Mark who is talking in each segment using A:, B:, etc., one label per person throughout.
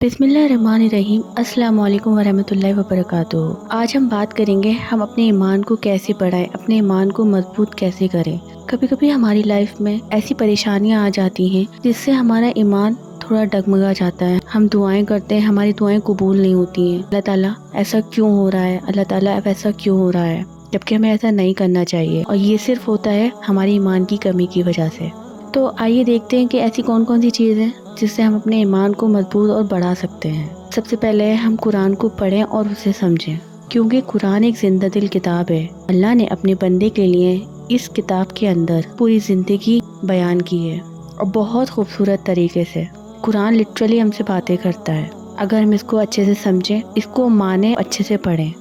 A: बिस्मिल्लाहिर्रहमानिर्रहीम। अस्सलाम वालेकुम वरहमतुल्लाहि वबरकातुहू। आज हम बात करेंगे हम अपने ईमान को कैसे बढ़ाएं, अपने ईमान को मजबूत कैसे करें। कभी कभी हमारी लाइफ में ऐसी परेशानियां आ जाती हैं जिससे हमारा ईमान थोड़ा डगमगा जाता है। हम दुआएं करते हैं, हमारी दुआएं कबूल नहीं होती हैं। अल्लाह ताला ऐसा क्यों हो रहा है, अल्लाह ताला ऐसा क्यों हो रहा है, जबकि हमें ऐसा नहीं करना चाहिए। और ये सिर्फ होता है हमारी ईमान की कमी की वजह से। तो आइए देखते हैं कि ऐसी कौन कौन सी चीज़ है जिससे हम अपने ईमान को मजबूत और बढ़ा सकते हैं। सबसे पहले हम कुरान को पढ़ें और उसे समझें, क्योंकि कुरान एक जिंदा दिल किताब है। अल्लाह ने अपने बंदे के लिए इस किताब के अंदर पूरी जिंदगी बयान की है और बहुत खूबसूरत तरीके से। कुरान लिटरली हमसे बातें करता है। अगर हम इसको अच्छे से समझें, इसको माने, अच्छे से पढ़ें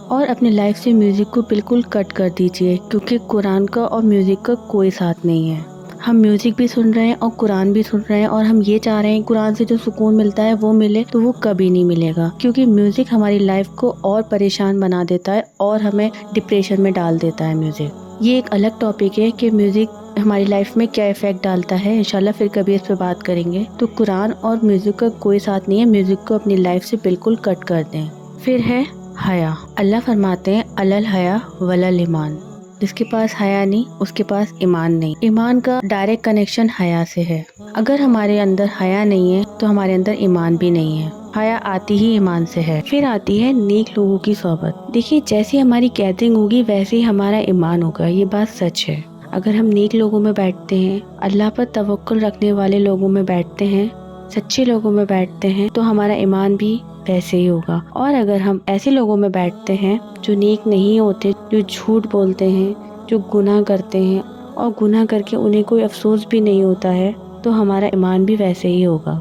A: और अपनी लाइफ से म्यूज़िक को बिल्कुल कट कर दीजिए, क्योंकि कुरान का और म्यूज़िक का कोई साथ नहीं है। हम म्यूज़िक भी सुन रहे हैं और कुरान भी सुन रहे हैं और हम ये चाह रहे हैं कुरान से जो सुकून मिलता है वो मिले, तो वो कभी नहीं मिलेगा, क्योंकि म्यूज़िक हमारी लाइफ को और परेशान बना देता है और हमें डिप्रेशन में डाल देता है। म्यूज़िक ये एक अलग टॉपिक है कि म्यूज़िक हमारी लाइफ में क्या इफ़ेक्ट डालता है। इंशाल्लाह फिर कभी इस पर बात करेंगे। तो कुरान और म्यूज़िक का कोई साथ नहीं है, म्यूज़िक को अपनी लाइफ से बिल्कुल कट कर दें। फिर है हया। अल्लाह फरमाते हैं अलल हया वलल ईमान। जिसके पास हया नहीं उसके पास ईमान नहीं। ईमान का डायरेक्ट कनेक्शन हया से है। अगर हमारे अंदर हया नहीं है तो हमारे अंदर ईमान भी नहीं है। हया आती ही ईमान से है। फिर आती है नेक लोगों की सोहबत। देखिए, जैसी हमारी गैदरिंग होगी वैसे ही हमारा ईमान होगा, ये बात सच है। अगर हम नेक लोगों में बैठते हैं, अल्लाह पर तवक्कुल रखने वाले लोगों में बैठते हैं, सच्चे लोगों में बैठते हैं, तो हमारा ईमान भी वैसे ही होगा। और अगर हम ऐसे लोगों में बैठते हैं जो नेक नहीं होते, जो झूठ बोलते हैं, जो गुनाह करते हैं और गुनाह करके उन्हें कोई अफसोस भी नहीं होता है, तो हमारा ईमान भी वैसे ही होगा।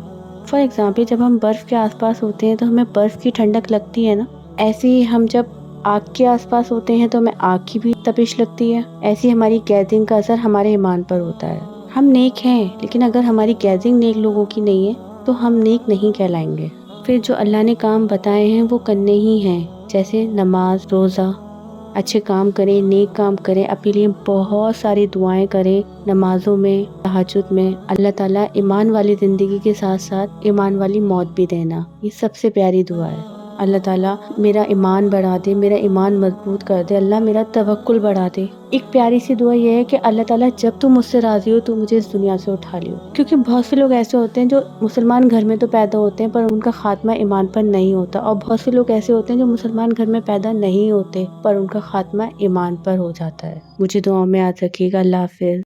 A: फॉर एग्जाम्पल, जब हम बर्फ़ के आसपास होते हैं तो हमें बर्फ़ की ठंडक लगती है ना, ऐसे ही हम जब आग के आसपास होते हैं तो हमें आग की भी तपिश लगती है। ऐसी हमारी गैदरिंग का असर हमारे ईमान पर होता है। हम नेक हैं, लेकिन अगर हमारी गैदरिंग नेक लोगों की नहीं है तो हम नेक नहीं कहलाएंगे। फिर जो अल्लाह ने काम बताए हैं वो करने ही हैं, जैसे नमाज, रोज़ा, अच्छे काम करें, नेक काम करें, अपने लिए बहुत सारी दुआएं करें नमाजों में, तहज्जुद में। अल्लाह ताला ईमान वाली ज़िंदगी के साथ साथ ईमान वाली मौत भी देना, ये सबसे प्यारी दुआ है। अल्लाह ताला मेरा ईमान बढ़ा दे, मेरा ईमान मजबूत कर दे, अल्लाह मेरा तवक्कुल बढ़ा दे। एक प्यारी सी दुआ ये है कि अल्लाह ताला जब तू मुझसे राज़ी हो तो मुझे इस दुनिया से उठा लियो। क्योंकि बहुत से लोग ऐसे होते हैं जो मुसलमान घर में तो पैदा होते हैं पर उनका खात्मा ईमान पर नहीं होता, और बहुत से लोग ऐसे होते हैं जो मुसलमान घर में पैदा नहीं होते पर उनका खात्मा ईमान पर हो जाता है। मुझे दुआओं में याद रखिएगा। अल्लाह हाफिज़।